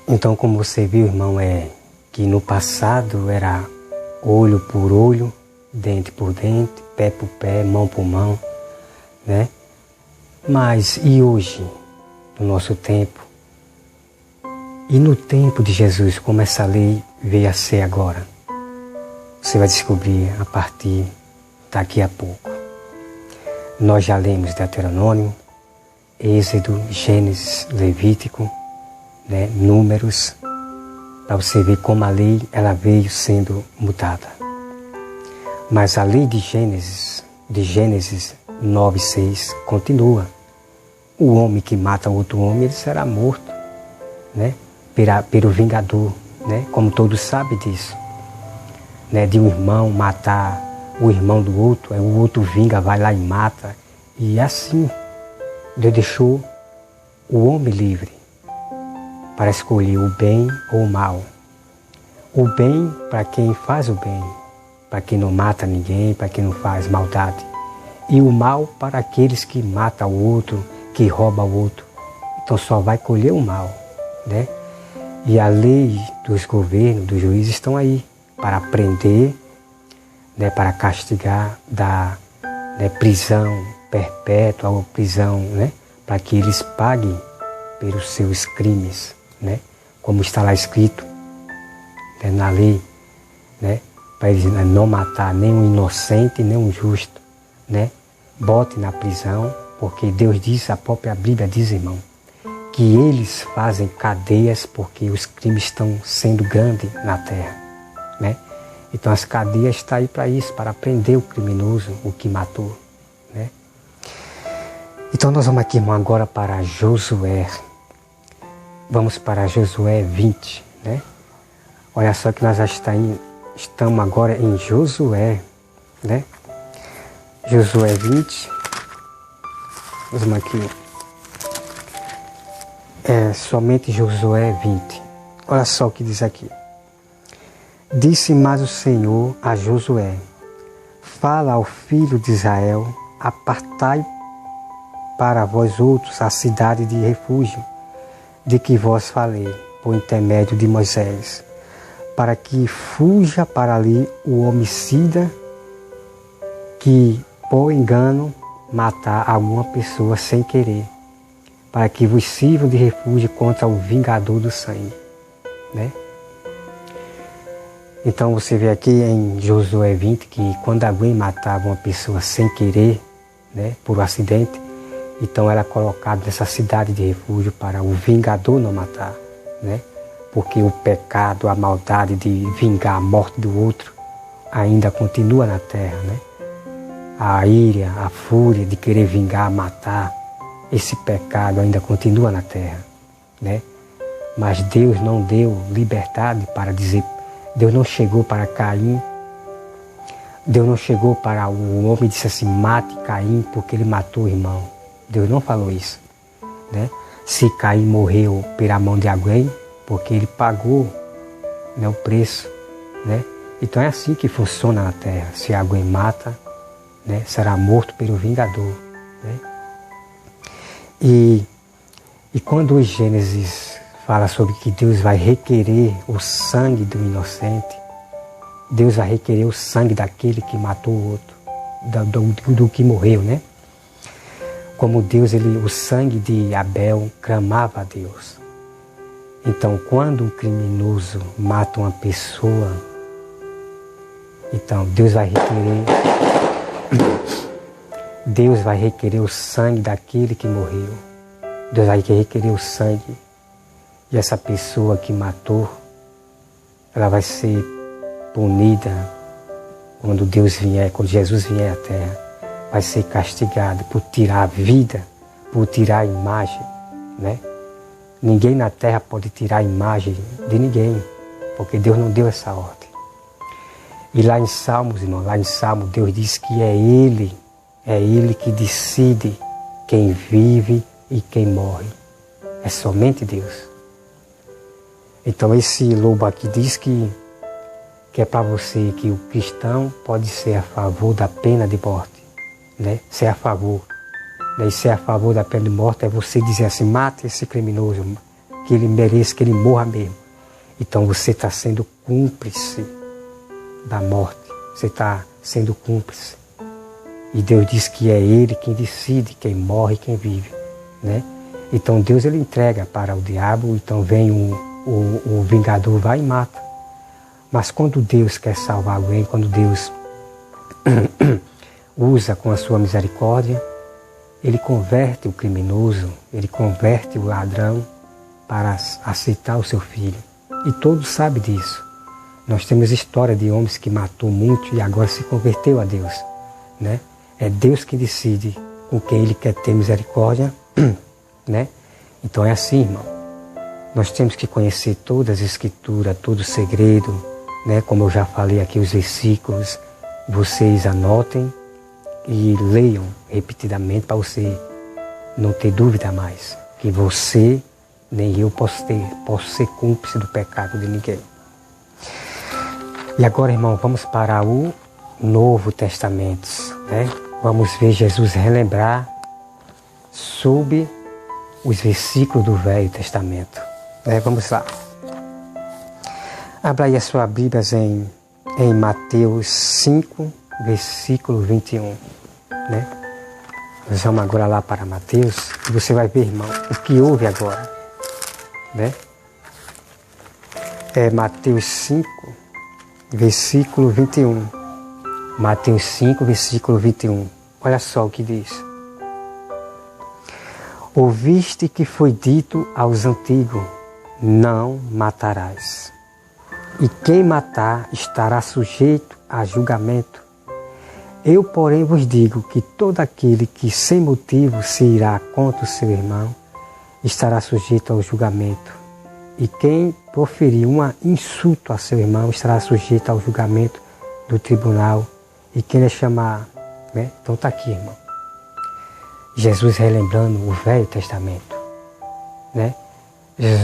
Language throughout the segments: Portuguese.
Então, como você viu, irmão, que no passado era olho por olho, dente por dente, pé por pé, mão por mão, né? Mas e hoje, no nosso tempo? E no tempo de Jesus, como essa lei veio a ser agora? Você vai descobrir a partir daqui a pouco. Nós já lemos Deuteronômio, Êxodo, Gênesis, Levítico, né, Números, para você ver como a lei ela veio sendo mudada. Mas a lei de Gênesis 9:6 continua. O homem que mata outro homem, ele será morto, né, pelo vingador, né, como todos sabem disso. Né, de um irmão matar o irmão do outro, o outro vinga, vai lá e mata. E assim, Deus deixou o homem livre para escolher o bem ou o mal. O bem para quem faz o bem, para quem não mata ninguém, para quem não faz maldade. E o mal para aqueles que matam o outro, que roubam o outro. Então só vai colher o mal, né? E a lei dos governos, dos juízes estão aí para prender, né, para castigar, dar, né, prisão perpétua ou prisão, né, para que eles paguem pelos seus crimes, né, como está lá escrito, né, na lei, né, para eles não matar nem um inocente, nem um justo, né, bote na prisão, porque Deus diz, a própria Bíblia diz, irmão, que eles fazem cadeias porque os crimes estão sendo grandes na terra, né? Então as cadeias estão aí para isso, para prender o criminoso, o que matou, né? Então nós vamos aqui, irmão, agora para Josué. Vamos para Josué 20, né? Olha só que nós já estamos agora em Josué, né? Josué 20. Vamos aqui. Somente Josué 20. Olha só o que diz aqui. Disse mais o Senhor a Josué: fala ao filho de Israel, apartai para vós outros a cidade de refúgio, de que vos falei, por intermédio de Moisés, para que fuja para ali o homicida que, por engano, matar alguma pessoa sem querer, para que vos sirva de refúgio contra o vingador do sangue, né? Então você vê aqui em Josué 20 que quando alguém matava uma pessoa sem querer, né, por um acidente, então era colocado nessa cidade de refúgio para o vingador não matar, né? Porque o pecado, a maldade de vingar a morte do outro ainda continua na terra, né? A ira, a fúria de querer vingar, matar, esse pecado ainda continua na terra, né? Mas Deus não deu liberdade para dizer. Deus não chegou para Caim, Deus não chegou para o homem e disse assim, mate Caim porque ele matou o irmão. Deus não falou isso, né? Se Caim morreu pela mão de alguém, porque ele pagou, né, o preço, né? Então é assim que funciona na terra. Se alguém mata, né, será morto pelo vingador, né? E quando o Gênesis fala sobre que Deus vai requerer o sangue do inocente, Deus vai requerer o sangue daquele que matou o outro, do que morreu, né? Como Deus, o sangue de Abel clamava a Deus. Então, quando um criminoso mata uma pessoa, então Deus vai requerer o sangue daquele que morreu. Deus vai requerer o sangue. E essa pessoa que matou, ela vai ser punida quando Deus vier, quando Jesus vier à terra. Vai ser castigada por tirar a vida, por tirar a imagem, né? Ninguém na terra pode tirar a imagem de ninguém, porque Deus não deu essa ordem. E lá em Salmos, irmão, lá em Salmo, Deus diz que é Ele que decide quem vive e quem morre. É somente Deus. Então esse lobo aqui diz que é para você que o cristão pode ser a favor da pena de morte, né? Ser a favor. E ser a favor da pena de morte é você dizer assim, mate esse criminoso, que ele mereça, que ele morra mesmo. Então você está sendo cúmplice da morte. Você está sendo cúmplice. E Deus diz que é Ele quem decide quem morre e quem vive, né? Então Deus ele entrega para o diabo, então vem o vingador, vai e mata. Mas quando Deus quer salvar alguém, quando Deus usa com a sua misericórdia, Ele converte o criminoso, Ele converte o ladrão para aceitar o seu filho. E todos sabem disso. Nós temos história de homens que matou muito e agora se converteu a Deus, né? É Deus que decide com quem Ele quer ter misericórdia, né? Então é assim, irmão. Nós temos que conhecer todas as escrituras, todo o segredo, né? Como eu já falei aqui, os versículos, vocês anotem e leiam repetidamente para você não ter dúvida mais. Que você, nem eu posso ser cúmplice do pecado de ninguém. E agora, irmão, vamos para o Novo Testamento, né? Vamos ver Jesus relembrar sobre os versículos do Velho Testamento, né? Vamos lá. Abra aí a sua Bíblia em Mateus 5, versículo 21, né? Nós vamos agora lá para Mateus e você vai ver, irmão, o que houve agora, né? É Mateus 5, versículo 21. Mateus 5, versículo 21. Olha só o que diz. Ouviste que foi dito aos antigos, não matarás. E quem matar estará sujeito a julgamento. Eu, porém, vos digo que todo aquele que sem motivo se irá contra o seu irmão estará sujeito ao julgamento. E quem proferir um insulto a seu irmão estará sujeito ao julgamento do tribunal. E quem lhe chamar, né? Então está aqui, irmão. Jesus relembrando o Velho Testamento, né?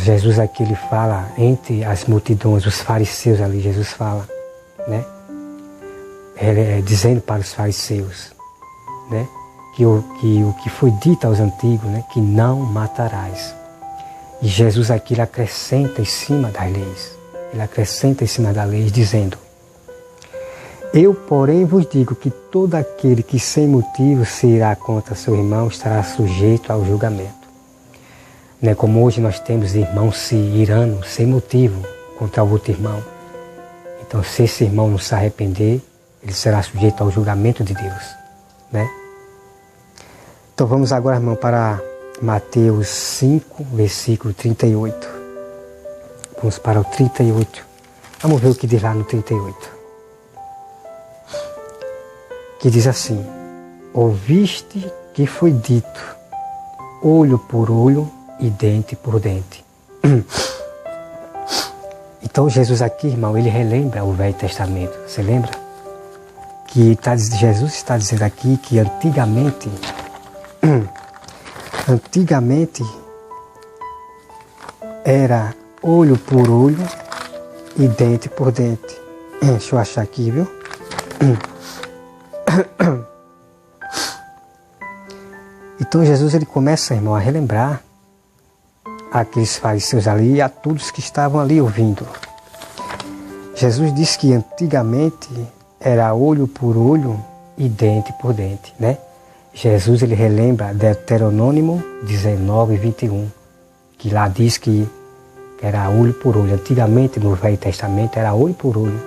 Jesus aqui ele fala entre as multidões, os fariseus ali, Jesus fala, né? Dizendo para os fariseus, né? Que o que foi dito aos antigos, né? Que não matarás. E Jesus aqui ele acrescenta em cima das leis. Ele acrescenta em cima das leis, dizendo: eu, porém, vos digo que todo aquele que sem motivo se irá contra seu irmão estará sujeito ao julgamento. Não é como hoje nós temos irmãos se irando sem motivo contra o outro irmão. Então, se esse irmão não se arrepender, ele será sujeito ao julgamento de Deus, né? Então, vamos agora, irmão, para Mateus 5, versículo 38. Vamos para o 38. Vamos ver o que diz lá no 38. Que diz assim: ouviste que foi dito, olho por olho e dente por dente. Então Jesus aqui, irmão, ele relembra o Velho Testamento. Você lembra? Que Jesus está dizendo aqui que antigamente era olho por olho e dente por dente. Deixa eu achar aqui, viu? Então Jesus ele começa, irmão, a relembrar aqueles fariseus ali e a todos que estavam ali ouvindo. Jesus disse que antigamente era olho por olho e dente por dente, né? Jesus ele relembra Deuteronômio 19, 21, que lá diz que era olho por olho. Antigamente no Velho Testamento era olho por olho.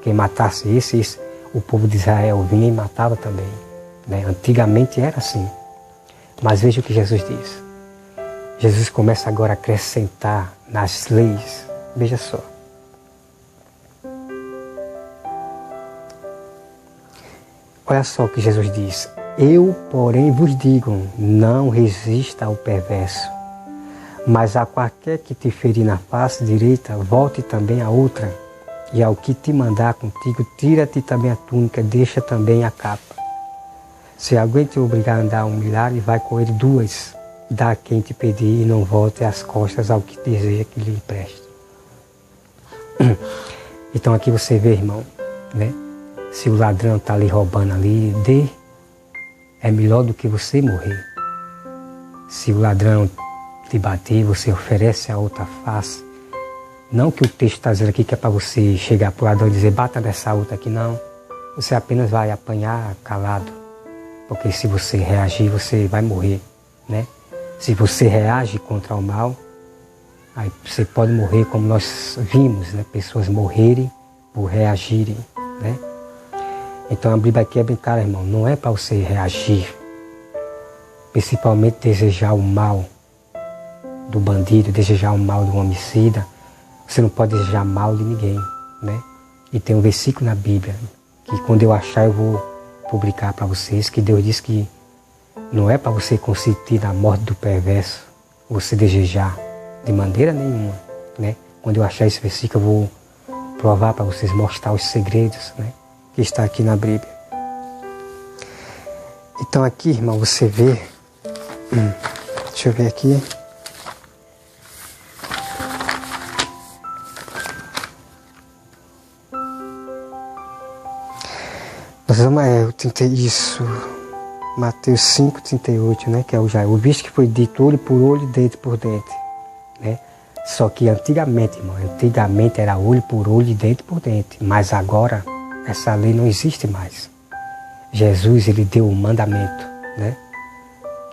Quem matasse esse o povo de Israel vinha e matava também, né? Antigamente era assim. Mas veja o que Jesus diz. Jesus começa agora a acrescentar nas leis. Veja só. Olha só o que Jesus diz. Eu, porém, vos digo, não resista ao perverso, mas a qualquer que te ferir na face direita, volte também a outra. E ao que te mandar contigo, tira-te também a túnica, deixa também a capa. Se alguém te obrigar a andar um milhar, vai com ele duas. Dá a quem te pedir e não volte as costas ao que deseja que lhe empreste. Então aqui você vê, irmão, né? Se o ladrão está ali roubando ali, dê. É melhor do que você morrer. Se o ladrão te bater, você oferece a outra face. Não que o texto está dizendo aqui que é para você chegar para o ladrão e dizer, bata nessa outra aqui, não. Você apenas vai apanhar calado. Porque se você reagir, você vai morrer, né? Se você reage contra o mal, aí você pode morrer como nós vimos, né? Pessoas morrerem por reagirem, né? Então a Bíblia aqui é bem clara, irmão. Não é para você reagir, principalmente desejar o mal do bandido, desejar o mal do homicida. Você não pode desejar mal de ninguém, né? E tem um versículo na Bíblia que quando eu achar eu vou publicar para vocês, que Deus diz que não é para você consentir na morte do perverso, você desejar de maneira nenhuma, né? Quando eu achar esse versículo eu vou provar para vocês, mostrar os segredos, né? Que está aqui na Bíblia. Então aqui, irmão, você vê, deixa eu ver aqui. Nós vamos, eu tentei isso, Mateus 5,38, né? Que é o visto que foi dito olho por olho, dente por dente, né? Só que antigamente, irmão, era olho por olho e dente por dente, mas agora essa lei não existe mais. Jesus, ele deu um mandamento, né?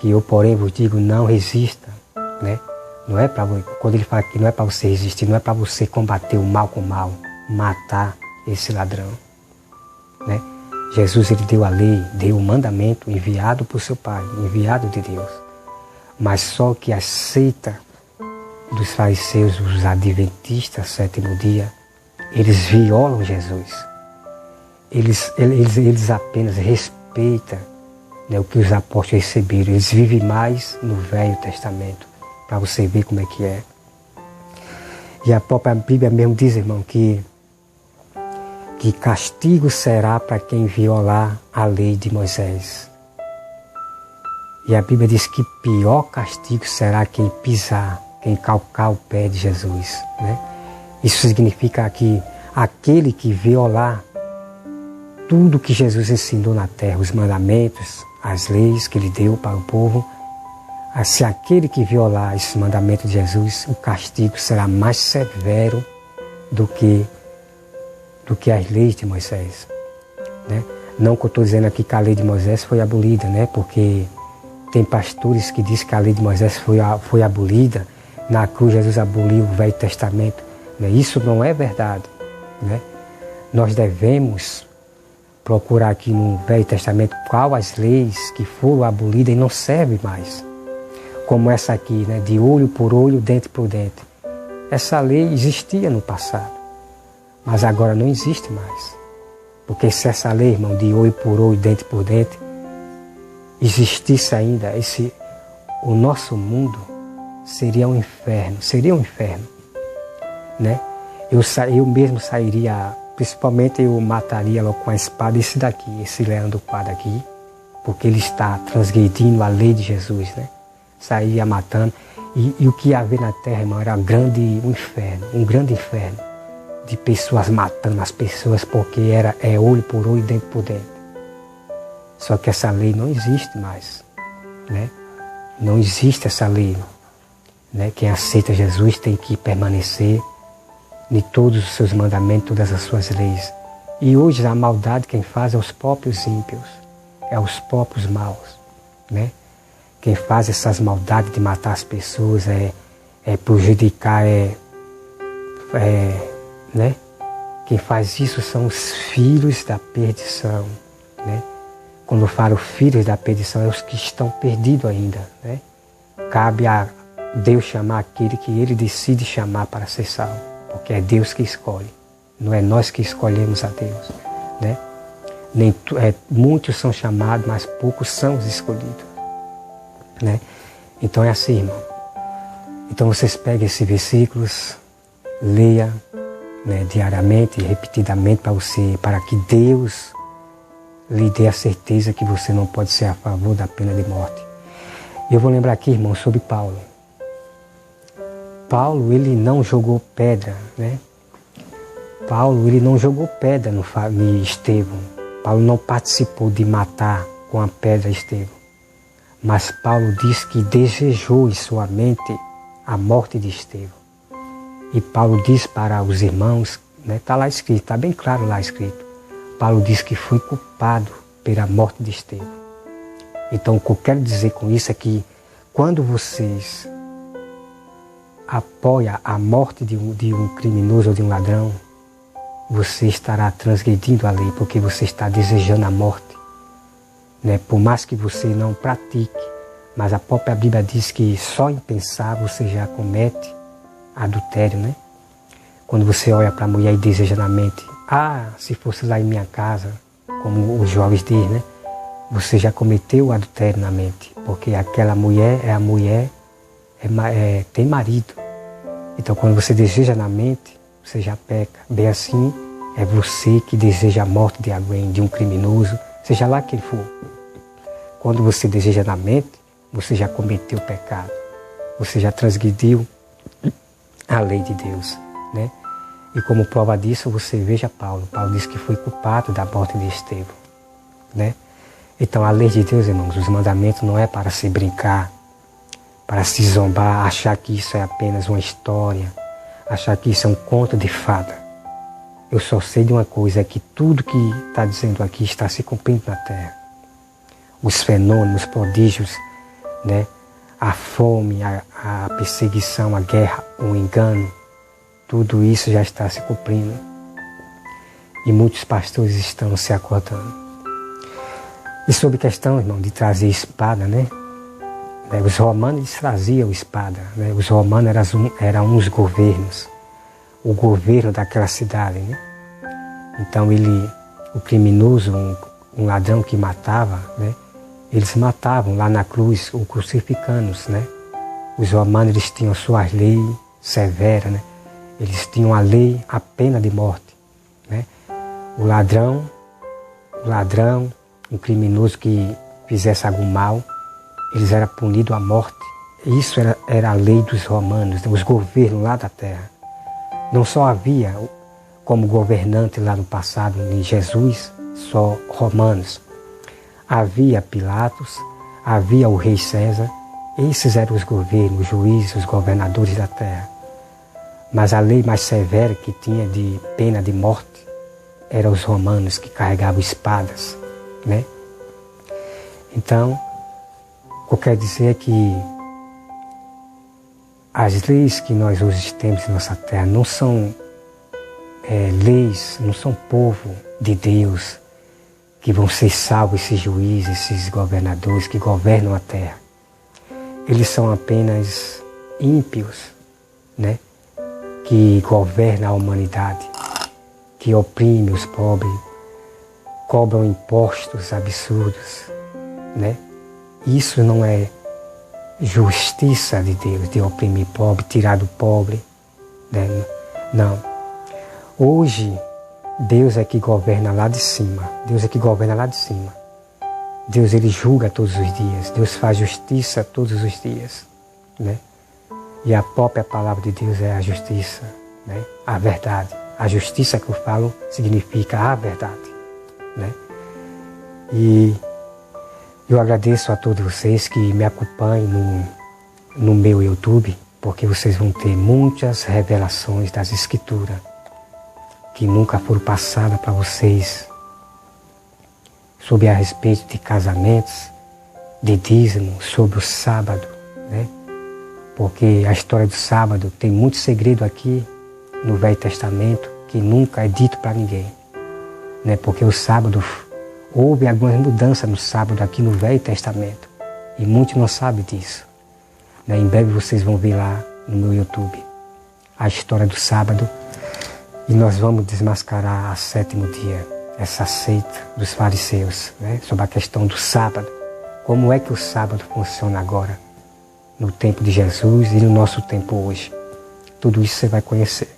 Que eu, porém, vos digo, não resista, né? Não é para, quando ele fala que não é para você resistir, não é para você combater o mal com o mal, matar esse ladrão, né? Jesus, ele deu a lei, deu o mandamento enviado por seu Pai, enviado de Deus. Mas só que a seita dos fariseus, os adventistas, sétimo dia, eles violam Jesus. Eles apenas respeitam, né, o que os apóstolos receberam. Eles vivem mais no Velho Testamento, para você ver como é que é. E a própria Bíblia mesmo diz, irmão, que castigo será para quem violar a lei de Moisés. E a Bíblia diz que pior castigo será quem pisar, quem calcar o pé de Jesus, né? Isso significa que aquele que violar tudo que Jesus ensinou na terra, os mandamentos, as leis que ele deu para o povo, se aquele que violar esses mandamentos de Jesus, o castigo será mais severo do que as leis de Moisés, né? Não que eu estou dizendo aqui que a lei de Moisés foi abolida, né? Porque tem pastores que dizem que a lei de Moisés foi abolida, na cruz Jesus aboliu o Velho Testamento, né? Isso não é verdade, né? Nós devemos procurar aqui no Velho Testamento quais as leis que foram abolidas e não servem mais, como essa aqui, né? De olho por olho, dente por dente. Essa lei existia no passado, mas agora não existe mais. Porque se essa lei, irmão, de olho por olho, dente por dente, existisse ainda, o nosso mundo seria um inferno, né? Eu mesmo sairia, principalmente eu mataria logo com a espada esse daqui, esse leão do quadro aqui, porque ele está transgredindo a lei de Jesus, né? Sairia matando, e o que ia haver na terra, irmão, era um grande inferno, de pessoas matando as pessoas porque é olho por olho, dente por dente. Só que essa lei não existe mais, né? Não existe essa lei, né? Quem aceita Jesus tem que permanecer em todos os seus mandamentos, todas as suas leis. E hoje a maldade quem faz é os próprios ímpios, é os próprios maus, né? Quem faz essas maldades de matar as pessoas, prejudicar, né? Quem faz isso são os filhos da perdição, né? Quando eu falo filhos da perdição, é os que estão perdidos ainda, né? Cabe a Deus chamar aquele que Ele decide chamar para ser salvo, porque é Deus que escolhe, não é nós que escolhemos a Deus, né? Muitos são chamados, mas poucos são os escolhidos, né? Então é assim, irmão. Então vocês peguem esses versículos, leia, né, diariamente e repetidamente para que Deus lhe dê a certeza que você não pode ser a favor da pena de morte. Eu vou lembrar aqui, irmão, sobre Paulo. Paulo, ele não jogou pedra, né? Paulo, ele não jogou pedra no Estevão. Paulo não participou de matar com a pedra Estevão. Mas Paulo diz que desejou em sua mente a morte de Estevão. E Paulo diz para os irmãos, está lá escrito, está bem claro lá escrito, Paulo diz que foi culpado pela morte de Estevão. Então o que eu quero dizer com isso é que quando vocês apoiam a morte de um criminoso ou de um ladrão, você estará transgredindo a lei, porque você está desejando a morte. Por mais que você não pratique, mas a própria Bíblia diz que só em pensar você já comete adultério, Quando você olha para a mulher e deseja na mente, se fosse lá em minha casa, como os jovens dizem, você já cometeu o adultério na mente, porque aquela mulher tem marido. Então quando você deseja na mente, você já peca. Bem assim, é você que deseja a morte de alguém, de um criminoso, seja lá quem for. Quando você deseja na mente, você já cometeu o pecado. Você já transgrediu a lei de Deus, E como prova disso, você veja Paulo. Paulo diz que foi culpado da morte de Estevão, Então a lei de Deus, irmãos, os mandamentos não é para se brincar, para se zombar, achar que isso é apenas uma história, achar que isso é um conto de fada. Eu só sei de uma coisa, é que tudo que está dizendo aqui está se cumprindo na terra. Os fenômenos, os prodígios, a fome, a perseguição, a guerra, o engano, tudo isso já está se cumprindo. E muitos pastores estão se acordando. E sobre a questão, irmão, de trazer espada, Os romanos traziam espada, Os romanos eram uns governos, o governo daquela cidade, Então o criminoso, um ladrão que matava, eles matavam lá na cruz, o crucificanos, Os romanos eles tinham suas leis severas, Eles tinham a lei, a pena de morte, O ladrão, um criminoso que fizesse algum mal, eles eram punidos à morte. Isso era a lei dos romanos, os governos lá da terra. Não só havia como governante lá no passado, em Jesus, só romanos. Havia Pilatos, havia o rei César. Esses eram os governos, os juízes, os governadores da terra. Mas a lei mais severa que tinha de pena de morte eram os romanos, que carregavam espadas, Então, o que eu quero dizer é que as leis que nós hoje temos em nossa terra não são leis, não são povo de Deus que vão ser salvos, esses juízes, esses governadores que governam a terra. Eles são apenas ímpios, que governam a humanidade, que oprimem os pobres, cobram impostos absurdos, Isso não é justiça de Deus, de oprimir pobre, tirar do pobre, Não. Hoje, Deus é que governa lá de cima. Deus é que governa lá de cima. Deus, Ele julga todos os dias. Deus faz justiça todos os dias, E a própria palavra de Deus é a justiça, A verdade. A justiça que eu falo significa a verdade, E eu agradeço a todos vocês que me acompanham no meu YouTube, porque vocês vão ter muitas revelações das Escrituras que nunca foram passadas para vocês sobre a respeito de casamentos, de dízimo, sobre o sábado, Porque a história do sábado tem muito segredo aqui no Velho Testamento que nunca é dito para ninguém, Porque o sábado, houve algumas mudanças no sábado aqui no Velho Testamento e muitos não sabem disso. Em breve vocês vão ver lá no meu YouTube a história do sábado e nós vamos desmascarar a 7º dia, essa seita dos fariseus, sobre a questão do sábado. Como é que o sábado funciona agora, no tempo de Jesus e no nosso tempo hoje. Tudo isso você vai conhecer.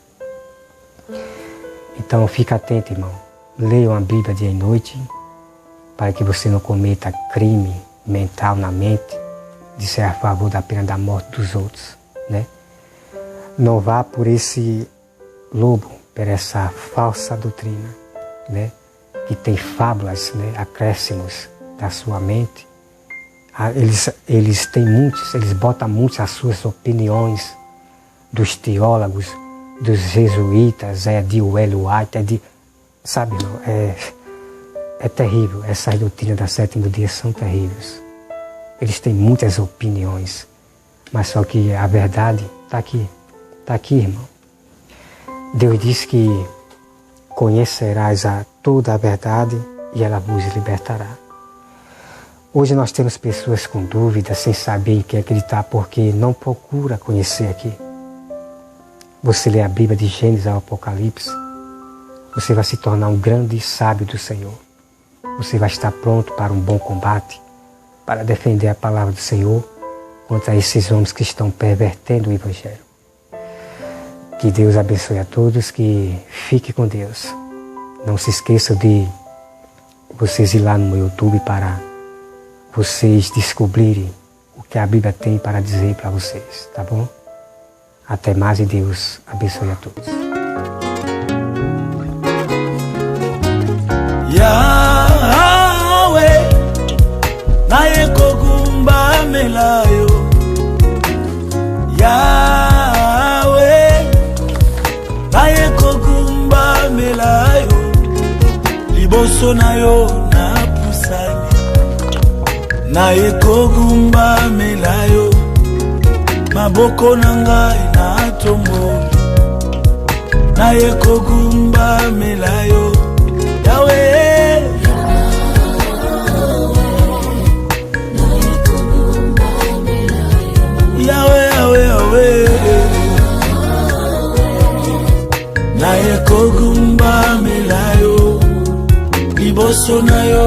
Então fica atento, irmão. Leiam a Bíblia dia e noite, para que você não cometa crime mental na mente de ser a favor da pena da morte dos outros, Não vá por esse lobo, por essa falsa doutrina, Que tem fábulas, acréscimos da sua mente. Eles têm muitos, eles botam muitas as suas opiniões dos teólogos, dos jesuítas, de Ellen White, sabe, irmão, é terrível. Essas doutrinas da sétima dia são terríveis. Eles têm muitas opiniões, mas só que a verdade está aqui, irmão. Deus diz que conhecerás toda a verdade e ela vos libertará. Hoje nós temos pessoas com dúvidas, sem saber em que acreditar, porque não procura conhecer aqui. Você lê a Bíblia de Gênesis ao Apocalipse, você vai se tornar um grande sábio do Senhor. Você vai estar pronto para um bom combate, para defender a palavra do Senhor contra esses homens que estão pervertendo o Evangelho. Que Deus abençoe a todos, que fique com Deus. Não se esqueçam de vocês ir lá no YouTube para vocês descobrirem o que a Bíblia tem para dizer para vocês, tá bom? Até mais e Deus abençoe a todos. Yahweh, naye kogumba melayo. Yahweh, naye kogumba melayo. Liboso nayo na pusani, naye kogumba melayo. Maboko nangai na tomboli, naye kogumba melayo. Yahweh, Yahweh, Yahweh, naye kogumba melayo. Liboso nayo